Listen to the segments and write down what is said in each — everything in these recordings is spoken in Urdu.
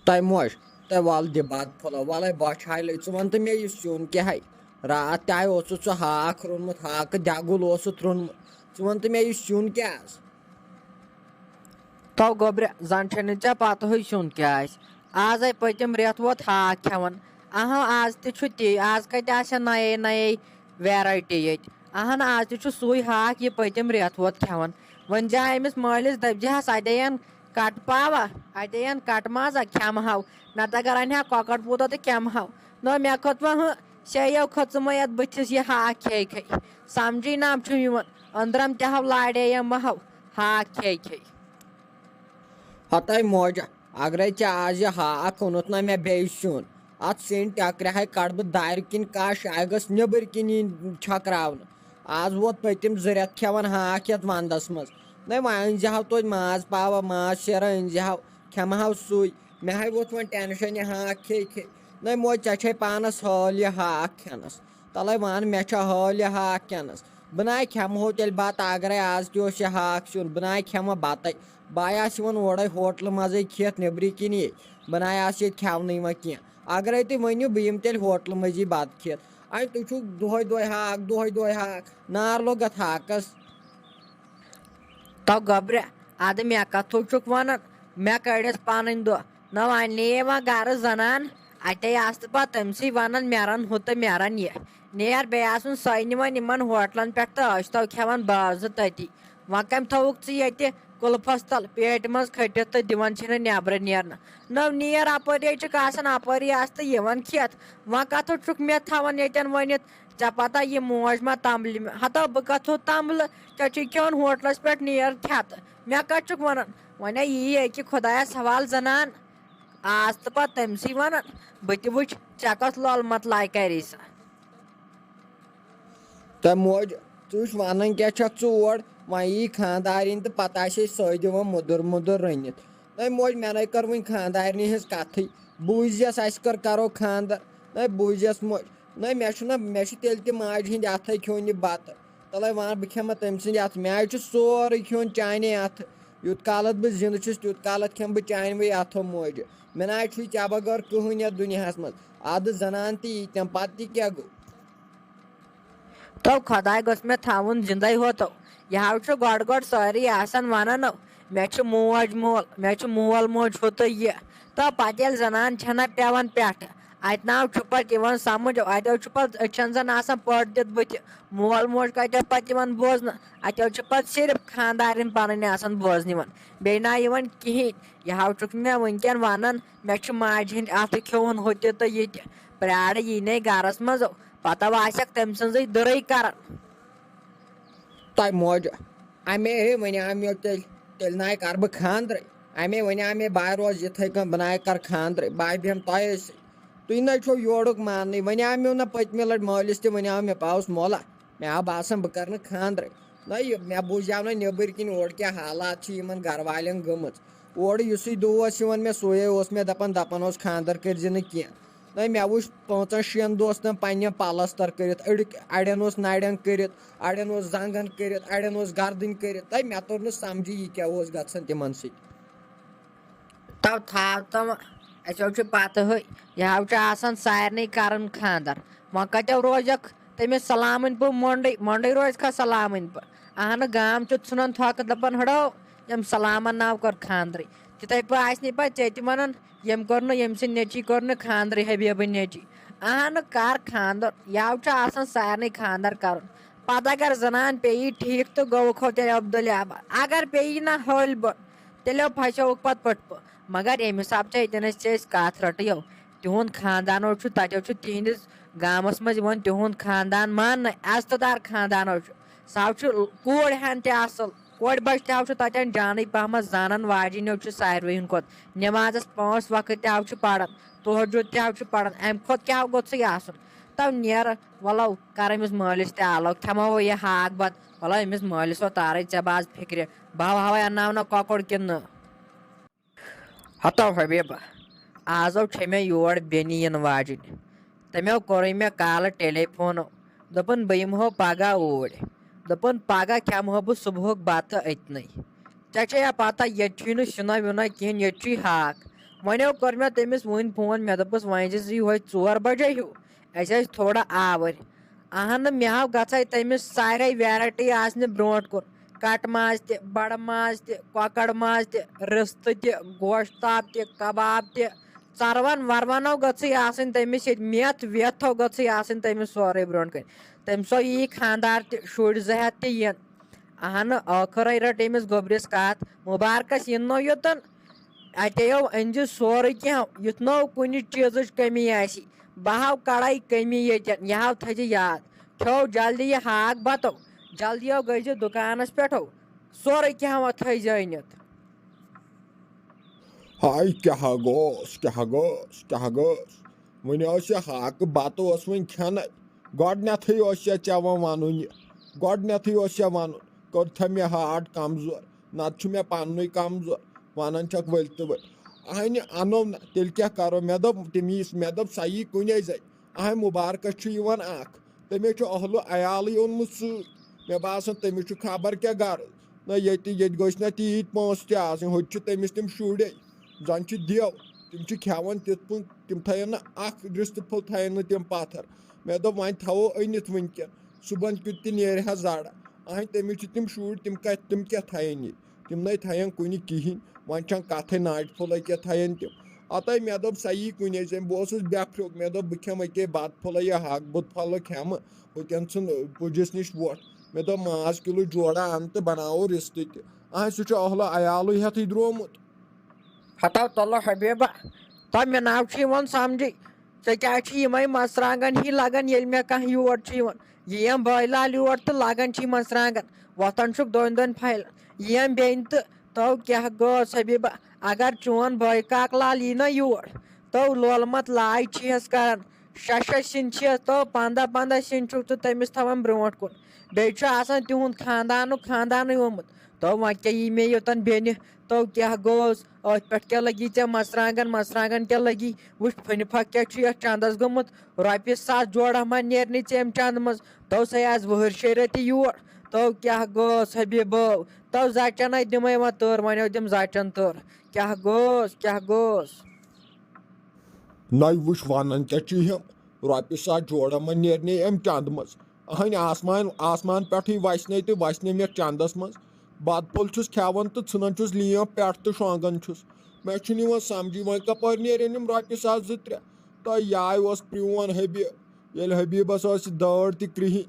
تۄہہِ موج تۄہہِ وَلہٕ دِ بَتہٕ پھوٚلہ وَلَے بۄچھِ ہَلے ژٕ وَن تہٕ مےٚ یہِ سیُن کیٛاہ ہے راتھ تہِ اوسُتھ ژٕ ہاکھ روٚنمُت ہاکہٕ دٮ۪گُل اوسُتھ روٚنمُت ژٕ وَن تہٕ مےٚ یہِ سیُن کیٛاہ آز تو گوٚبرِ زن چھنہٕ ژےٚ پتہٕے سیُن کیٛاہ آسہِ آزے پٔتِم رٮ۪تھ ووت ہاکھ کھٮ۪وان آز تہِ چھُ تی آز کتہِ آسن نَیے نَیے ویرایٹی ییٚتہِ آز تہِ چھُ سُے ہاکھ یہِ پٔتِم رٮ۪تھ ووت کھٮ۪وان وۄنۍ جا أمِس مٲلِس دٔپزِہَس اَتٮ۪ن کٹہٕ پاوا اَتٮ۪ن کٹہٕ مازا کھٮ۪مہٕ ہاو نتہٕ اگر اَنہِ ہا کۄکر پوٗتا تہٕ کھٮ۪مہٕ ہاو مےٚ کھوٚت وۄنۍ سیو کھٔژٕمٕے یتھ بٕتھِس یہِ ہاکھ کھے کھے سمجھٕے نام چھُم یِوان أنٛدرم تہِ ہاو لاڑے مہ ہاو ہاکھ کھے کھے ہتاے موجا اگرے ژےٚ آز یہِ ہاکھ اوٚنُتھ نہ مےٚ بیٚیہِ سیُن اتھ سیٚنۍ ٹٮ۪کرِ ہاے کڑٕ بہٕ دارِ کِنۍ کش اَ گٔژھ نیٚبٕرۍ کِنۍ یِنۍ چھکراونہٕ آز ووت پٔتِم 2 رٮ۪تھ کھٮ۪وان ہاکھ یتھ ونٛدس منٛز نَے وۄنۍ أنۍ زِ ہاو توتہِ ماز پاوا ماز شیرا أنۍ زِ ہاو کھٮ۪مہٕ ہاو سُے مےٚ ہاے ووٚتھ وۄنۍ ٹٮ۪نشن یہِ ہاکھ کھے کھے نَے موج ژےٚ چھے پانس حٲل یہِ ہاکھ کھٮ۪نس تلے ون مےٚ چھا حٲل یہِ ہاکھ کھٮ۪نس بہٕ ناے کھٮ۪مہٕ ہو تیٚلہِ بتہٕ اگرے آز تہِ اوس یہِ ہاکھ سیُن بہٕ ناے کھٮ۪مہٕ بتے بہٕ آسہٕ یِوان اورے ہوٹلہٕ منٛزٕے کھٮ۪تھ نیٚبرٕ کِنۍ ییٚتہِ بہٕ ناے آسہٕ ییٚتہِ کھٮ۪ونٕے وۄنۍ کینٛہہ اگرے تُہۍ ؤنِو بہٕ یِمہٕ تیٚلہِ ہوٹلہٕ منٛزی بتہٕ کھٮ۪تھ تُہۍ چھُو دۄہے دۄہے ہاکھ دۄہے دۄہے ہاکھ نار لوٚگ اتھ ہاکس تو گوٚبرِ ادٕ مےٚ کتھوٗ چھُکھ ونان مےٚ کٔڑِتھ پنٕنۍ دۄہ نہ وۄنۍ نِیے وۄنۍ گرٕ زنان اتے آسہٕ پتہٕ تٔمسٕے ونان مےٚ رن ہُہ تہٕ مےٚ رن یہِ نیر بیٚیہِ آسُن سۄے نِوان یِمن ہوٹلن پٮ۪ٹھ تہٕ ٲسۍ تو کھٮ۪وان بازٕ تٔتی وۄنۍ کٔمۍ تھووُکھ ژٕ ییٚتہِ کُلفس تل پیٹہِ منٛز کھٔٹِتھ تہٕ دِوان چھِنہٕ نیبرٕ نیرنہٕ نیر اپٲری چھِکھ آسان اپٲری آس تہٕ یِوان کھٮ۪تھ وۄنۍ کتھٕ چھُکھ مےٚ تھاوان ییٚتٮ۪ن ؤنِتھ ژےٚ پتہ یہِ موج ما تمبلہِ مےٚ ہتو بہٕ کتھوٗ تمبلہٕ ژےٚ چھُے کھٮ۪وان ہوٹلس پٮ۪ٹھ نیر کھٮ۪تہٕ مےٚ کتہِ چھُکھ ونان وۄنۍ ہے یی أکہِ خۄدایس حوالہٕ زنان آز تہٕ پتہٕ تٔمسٕے ونان بہٕ تہِ وٕچھ ژےٚ کۄس لول متلاے کری سا تہٕ موج ژٕ وٕچھ ونان کیٛاہ چھکھ ژٕ اور وۄنۍ یی خانٛدارِنۍ تہٕ پتہٕ آسے سۄے دِوان موٚدُر موٚدُر رٔنِتھ نَے موج مےٚ نَے کٔر وٕنۍ خانٛدارنہِ ہِنٛز کتھٕے بوٗززیس اسہِ کر کرو خانٛدر نَے بوٗززیس موج نَے مےٚ چھُ تیٚلہِ تہِ ماجہِ ہِنٛدِ اتھے کھیوٚن یہِ بتہٕ تلے ون بہٕ کھٮ۪مہٕ تٔمۍ سٕنٛدِ اتھٕ مےٚ حظ چھُ سورُے کھیوٚن چانے اتھٕ یوٗت کالس بہٕ زِندٕ چھُس تیوٗت کالس کھٮ۪مہٕ بہٕ چانوٕے اتھو موجہِ مےٚ نہ حظ چھُے ژےٚ بغٲر کٕہۭنۍ یتھ دُنیاہس منٛز ادٕ زنان تہِ ییٖتٮ۪ن پتہٕ تہِ کیٛاہ گوٚو تو خۄداے گوٚژھ مےٚ تھاوُن زِندَے ہوتو یہِ حظ چھُ گۄڈٕ گۄڈٕ سٲری آسان ونان مےٚ چھُ موج مول مےٚ چھُ مول موج ہُہ تہٕ یہِ تہٕ پتہٕ ییٚلہِ زنان چھنہ پٮ۪وان پٮ۪ٹھٕ اتہِ ناو چھُ پتہٕ یِوان سمجھ اتیو چھُ پتہٕ أچھن زن آسان پٔٹ دِتھ بٕتھِ مول موج کتیو پتہٕ یِوان بوزنہٕ اتیو چھِ پتہٕ صرف خانٛدارِنۍ پنٕنۍ آسان بوزنہٕ یِوان بیٚیہِ نا یِوان کِہینۍ یہِ حظ چھُکھ مےٚ وٕنکیٚن ونان مےٚ چھُ ماجہِ ہِنٛدۍ اَتھٕ کھیوٚوُن ہُہ تہِ تہٕ یہِ تہِ پرٛارٕ یی گرس منٛز پتہٕ آسٮ۪کھ تٔمۍ سٕنٛزٕے دٕرٕے کران تۄہہِ موجا امے وَنیٛاو مےٚ تیٚلہِ ناے کر بہٕ خانٛدرے امے وَنیٛاو مےٚ بہٕ روزٕ یِتھٕے کٔنۍ بہٕ ناے کر خانٛدرے بہٕ بیٚہمہٕ تۄہے سۭتۍ تُہۍ نَے چھو یورُک ماننٕے وَنیٛاو مےٚ نہ پٔتمہِ لٹہِ مٲلِس تہِ وَنیٛاو مےٚ پاوُس مولا مےٚ آو باسان بہٕ کرٕ نہٕ خانٛدرے نہ مےٚ بوٗزیو نہ نیٚبٕرۍ کِنۍ اورٕ کیٛاہ حالات چھِ یِمن گرٕ والٮ۪ن گٔمٕژ اورٕ یُسُے دۄہ اوس یِوان مےٚ سُے اوس مےٚ دپان اوس خانٛدر کٔرزِ نہٕ کینٛہہ نہ مےٚ وٕچھ 5-6 دوستن پننہِ پلستر کٔرِتھ اڑٮ۪ن اوس نرٮ۪ن کٔرِتھ اڑٮ۪ن اوس زنٛگن کٔرِتھ اڑٮ۪ن اوس گردٕنۍ کٔرِتھ تہٕ مےٚ توٚر نہٕ سمجھی یہِ کیٛاہ اوس گژھان تِمن سۭتۍ تو تھاو تو اَسہِ حظ چھُ پتہٕ ہٕے یہِ حظ چھُ آسان سارنٕے کران خانٛدر وۄنۍ کتیو روزکھ تٔمِس سلامٕنۍ پٲٹھۍ مۄنڈٕے روزکھا سلامٕنۍ پٲٹھۍ اہنہٕ گام چھُ ژھٕنان تھۄکہٕ دپان ہڑو ییٚمۍ سلامن ناو کوٚر خانٛدرٕے تِتھٕے پٲٹھۍ آسہِ نہٕ پتہٕ ژےٚ تہِ ونان ییٚمۍ کوٚر نہٕ ییٚمۍ سٕنٛدۍ نیٚچی کوٚر نہٕ خانٛدرٕے حبیٖبٕنۍ نیٚچی اہنہٕ کر خانٛدر یہِ حظ چھُ آسان سارنٕے خانٛدر کرُن پتہٕ اگر زنان پیٚیی ٹھیٖک تہٕ گوٚوُکھ ہو تیٚلہِ عبدالآباد اگر پیٚیی نہ ہٲلۍ بٔڑ تیٚلہِ پھسیوُکھ پتہٕ پٔٹھپہٕ مگر ییٚمہِ حساب چھِ ییٚتٮ۪ن أسۍ کتھ رٹٕیو تِہُنٛد خانٛدانو چھُ تتیو چھُ تِہنٛدِس گامس منٛز یِوان تِہُنٛد خانٛدان ماننہٕ عزتہٕ دار خانٛدانو چھُ سُہ حظ چھُ کوٗرِ ہن تہِ اصٕل کورِ بچہٕ تہِ حظ چھُ تتٮ۪ن جانٕے پہمتھ زانن واجِنیو چھُ ساروٕے ہِنٛدۍ کھۄتہٕ نٮ۪مازس 5 وقت تہِ حظ چھُ پران تہجُد تہِ حظ چھُ پران امہِ کھۄتہٕ کیٛاہ گوٚژھُے آسُن تو نیرٕ ولو کر أمِس مٲلِس تہِ آلو کھٮ۪مو یہِ ہاکھ بتہٕ ولو أمِس مٲلِس وۄنۍ تارے ژےٚ بہٕ آز فِکرِ بہٕ ہاوے انناو نہ کۄکُر کِنہٕ نہٕ ہتو حبیٖبہ آزو چھےٚ مےٚ یور بیٚنہِ یِنہٕ واجِنۍ تٔمو کوٚرُے مےٚ کالہٕ ٹیلی فونو دوٚپُن بہٕ یِمہٕ ہو پگہہ اوٗرۍ دوٚپُن پگہہ کھٮ۪مہٕ ہو بہٕ صبحُک بتہٕ أتنٕے ژےٚ چھے یا پتہ ییٚتہِ چھُے نہٕ سِنا وِنا کِہینۍ ییٚتہِ چھُے ہاکھ وۄنۍ کٔر مےٚ تٔمِس وٕنۍ فون مےٚ دوٚپُس وۄنۍ زِ یِہوے 4 بجے ہیوٗ اَسہِ ٲسۍ تھوڑا آوٕرۍ اہنہٕ مےٚ ہاو گژھے تٔمِس سارے ویرایٹی آسنہِ برونٛٹھ کُن کٹہٕ ماز تہِ بڑٕ ماز تہِ کۄکر ماز تہِ رِستہٕ تہِ گوشتاب تہِ کباب تہِ ژروَن وروَنو گٔژھٕے آسٕنۍ تٔمِس ییٚتہِ میٚتھ ویٚتھو گٔژھٕے آسٕنۍ تٔمِس سورُے برونٛٹھ کَنۍ تٔمۍ سۄ یی خاندار تہِ شُرۍ 2 ہَتھ تہِ یِن اہنہٕ ٲخٕرے رٔٹ أمِس گوٚبرِس کَتھ مُبارکَس یِنو یوٚتَن اَتیو أنزِ سورُے کینٛہہ یُتھ نہٕ کُنہِ چیٖزٕچ کٔمی آسہِ بہٕ ہاو کَڑے کٔمی ییٚتٮ۪ن یہِ ہاو تھٲیزِ یاد کھیو جلدی یہِ ہاکھ بَتو جلدیو گٔژھزِ دُکانَس پٮ۪ٹھو سورُے کینٛہہ تھٲیزِ أنِتھ ہاے کیٛاہ گوٚژھ وۄنۍ ٲس یہِ ہاکہٕ بَتہٕ اوس وۄنۍ کھٮ۪نَے گۄڈنٮ۪تھٕے اوس ژےٚ وَنُن یہِ گۄڈنٮ۪تھٕے اوس وَنُن کوٚرتھٕ مےٚ ہاٹ کمزور نَتہٕ چھُ مےٚ پَننُے کمزور وَنان چھکھ ؤلۍ تہٕ ؤلۍ اہنہِ اَنو نہٕ تیٚلہِ کیٛاہ کَرو مےٚ دوٚپ تٔمِس مےٚ دوٚپ سۄ یی کُنے زَنہِ اہنۍ مُبارکَس چھُ یِوان اکھ تٔمِس چھُ اہلُ عیالٕے اوٚنمُت سۭتۍ مےٚ باسان تٔمِس چھُ خبر کیٛاہ غرض نہ ییٚتہِ گٔژھۍ نہ تیٖتۍ پونٛسہٕ تہِ آسٕنۍ ہُتہِ چھِ تٔمِس تِم شُرے زَن چھِ دیو تِم چھِ کھٮ۪وان تِتھ پٲٹھۍ تِم تھاون نہٕ اکھ رِستہٕ پھوٚل تھاون نہٕ تِم پَتھر مےٚ دوٚپ وۄنۍ تھاوو أنِتھ وٕنکٮ۪ن صُبحن کیُتھ تہِ نیرِہا زَرٕ اہنۍ تٔمِس چھِ تِم شُرۍ تِم کیٛاہ تھاون یہِ تِم نَے تھاون کُنہِ کِہینۍ وۄنۍ چھنہٕ کَتھٕے ناٹہِ پھوٚل کیٛاہ تھاون تِم اَتے مےٚ دوٚپ سۄ یی کُنے زَنہِ بہٕ اوسُس بٮ۪پھریُک مےٚ دوٚپ بہٕ کھٮ۪مہٕ أکیاہ بَتہٕ پھوٚلہ یا ہاکہٕ بُتہٕ پھوٚلہ کھٮ۪مہٕ ہُتٮ۪ن ژھٕن پُجِس نِش وۄٹھ مےٚ دوٚپ ماز کِلوٗ جورا اَن تہٕ بَناوو رِستہٕ تہِ اہنۍ سُہ چھُ اہلو عیالٕے ہٮ۪تھٕے درٛامُت ہتو تُلو حبیٖبا تۄہہِ مےٚ ناو چھُ یِوان سمجھی ژےٚ کیٛازِ چھِ یِمے مرژٕوانٛگن ہی لگان ییٚلہِ مےٚ کانٛہہ یور چھُ یِوان یِیم بٲے لال یور تہٕ لگان چھِ مرژٕوانٛگن وۄتھان چھُکھ دۄن پھلٮ۪ن یِم بیٚنہِ تہٕ تو کیٛاہ گوٚژھ حبیٖبا اگر چون بٲے کاک لال یی نا یور تو لولمت لاے چھِیَس کران 6 سِنۍ چھِیَس تو 15 سِنۍ چھُکھ ژٕ تٔمِس تھاوان برونٛٹھ کُن بیٚیہِ چھُ آسان تِہُنٛد خاندانٕے آمُت تو وۄنۍ کیٛاہ یی مےٚ یوٚتن بیٚنہِ تو کیٛاہ گوٚژھ أتھۍ پٮ۪ٹھ کیٛاہ لگی ژےٚ مرژٕوانٛگن کیٛاہ لگی وٕچھ فٕنہِ پھکھ کیٛاہ چھُ یتھ چندس گوٚمُت رۄپیہِ 1,000 جوڑا ما نیرنٕے ژےٚ اَمہِ چندٕ منٛز تو سَے آز وٕہٕرۍ 6 رٮ۪تہِ یور تو کیٛاہ گوٚژھ حبیٖبو تو زچَنَے دِمے وۄنۍ تٔر وۄنۍ دِم زچَن تٔر کیٛاہ گوٚژھ نَے وٕچھ وَنان کیٛاہ چھِ یِم رۄپیہِ 1,000 جوڑا ما نیرنٕے اَمہِ چندٕ منٛز اہنۍ آسمان پٮ۪ٹھٕے وَسنے تہٕ وَسنے مےٚ چندس منٛز بَتہٕ پھوٚل چھُس کھٮ۪وان تہٕ ژھٕنان چھُس لیٖم پٮ۪ٹھ تہٕ شۄنٛگان چھُس مےٚ چھُنہٕ یِوان سمجھی وۄنۍ کَپٲرۍ نیرن یِم رۄپیہِ 1,000-2-3 تۄہہِ یاے اوس پرٛون حبیٖب ییٚلہِ حبیٖبس ٲس دٲڑ تہِ کرٛہِنۍ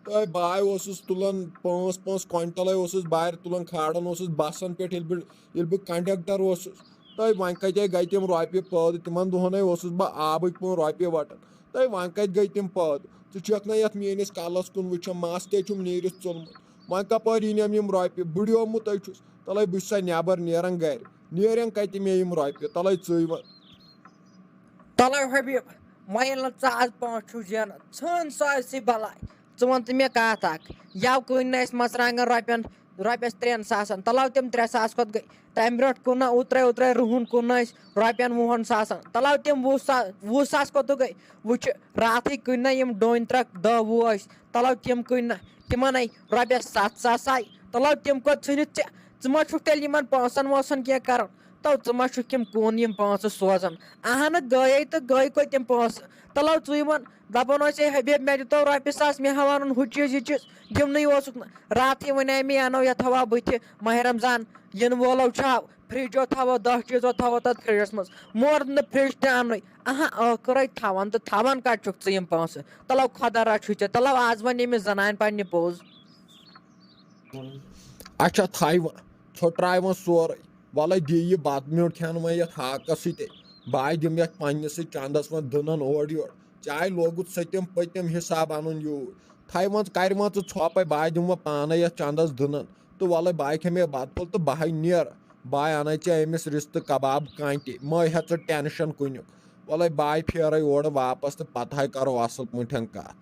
تہٕ باے اوسُس تُلان 5 کویِنٹَلے اوسُس بارِ تُلان کھالان اوسُس بسن پٮ۪ٹھ ییٚلہِ بہٕ کنڈکٹر اوسُس تہٕ وۄنۍ کَتہِ گٔے تِم رۄپیہِ پٲدٕ تِمن دۄہنٕے اوسُس بہٕ آبٕکۍ پٲٹھۍ رۄپیہِ وٹان تہٕ وۄنۍ کَتہِ گٔے تِم پٲدٕ ژٕ چھکھ نہ یتھ میٲنِس کَلس کُن وٕچھان مس تے چھُم نیٖرِتھ ژوٚلمُت وۄنۍ کَپٲرۍ یِنٮ۪م یِم رۄپیہِ بٕڈیومُتے چھُس تَلے بہٕ چھُس سا نٮ۪بر نیران گرِ نیرن کَتہِ مےٚ یِم رۄپیہِ تَلے ژٕے وۄنۍ تَلے حبیٖب وۄنۍ ییٚلہِ نہٕ ژٕ آز پونٛسہٕ چھُکھ زینان ژھٕن سٲرسٕے بلاے ژٕ وَن تہٕ مےٚ کَتھ اکھ یَوٕ کٕنۍ نہٕ اَسہِ مرژٕوانٛگن رۄپیَس 3 ساسن تَلو تِم 3 ساس کھۄتہٕ گٔے تَمہِ برونٛٹھ کُن نہ اوترے رُہُن کُن نہٕ أسۍ رۄپین 20 ساسن تَلو تِم 20 ساس کوٚت گٔے وٕچھِ راتھٕے کٕنۍ نہ یِم ڈوٗنۍ 3 10 وُہ ٲسۍ تَلو تِم کٕنۍ نہ تِمن آیہِ رۄپیَس 7 ساس آیہِ تَلو تِم کوٚت ژھٕنِتھ ژٕ ما چھُکھ تیٚلہِ یِمن پونٛسن وونٛسن کیٚنٛہہ کران تو ژٕ ما چھُکھ یِم کُن یِم پونٛسہٕ سوزان اہنہٕ گٔیے تہٕ گٔے کوٚت تِم پونٛسہٕ تَلو ژٕے وَن دَپان ٲسۍ ہے حبیٖب مےٚ دِتو رۄپیہِ 1,000 مےٚ ہاو اَنُن ہُہ چیٖز یہِ چیٖز دِمنٕے اوسُکھ نہٕ راتھٕے وَنے مے اَنو یَتھ تھاوو بٕتھِ ماہِ رمضان یِنہٕ وولو چھُ فرجو تھاوو 10 چیٖزو تھاوو تَتھ فرجس منٛز مورٕ نہٕ فرج تہِ اَننُے ٲخٕرے تھاوان تہٕ تھاوان کَتہِ چھُکھ ژٕ یِم پونٛسہٕ تَلو خۄدا رچھُے ژےٚ تَلو آز وَن أمِس زنانہِ پننہِ پوٚز اچھا تھاے وۄنۍ ژھوٚٹراے وۄنۍ سورُے وَلے دِ یہِ بَتہٕ میوٚنٛڈ کھٮ۪نہٕ وۄنۍ یَتھ ہاکَس سۭتۍ باے دِم یَتھ پنٛنِسٕے چندس وۄنۍ دٕنن اورٕ یورٕ چاے لوگُت سٔتِم پٔتِم حِساب اَنُن یوٗرۍ تھاے وۄنۍ کَرِ وۄنۍ ژٕ ژھۄپے باے دِم وۄنۍ پانے یَتھ چندس دٕنن تہٕ وَلے باے کھٮ۪مے بَتہٕ پھوٚل تہٕ بہے نیرٕ باے اَنے ژےٚ أمِس رِستہٕ کباب کانٛٹہِ مہ ہےٚ ژٕ ٹٮ۪نشن کُنیُک وَلے باے پھیرے اورٕ واپس تہٕ پتہٕ ہاے کرو اَصٕل پٲٹھۍ کَتھ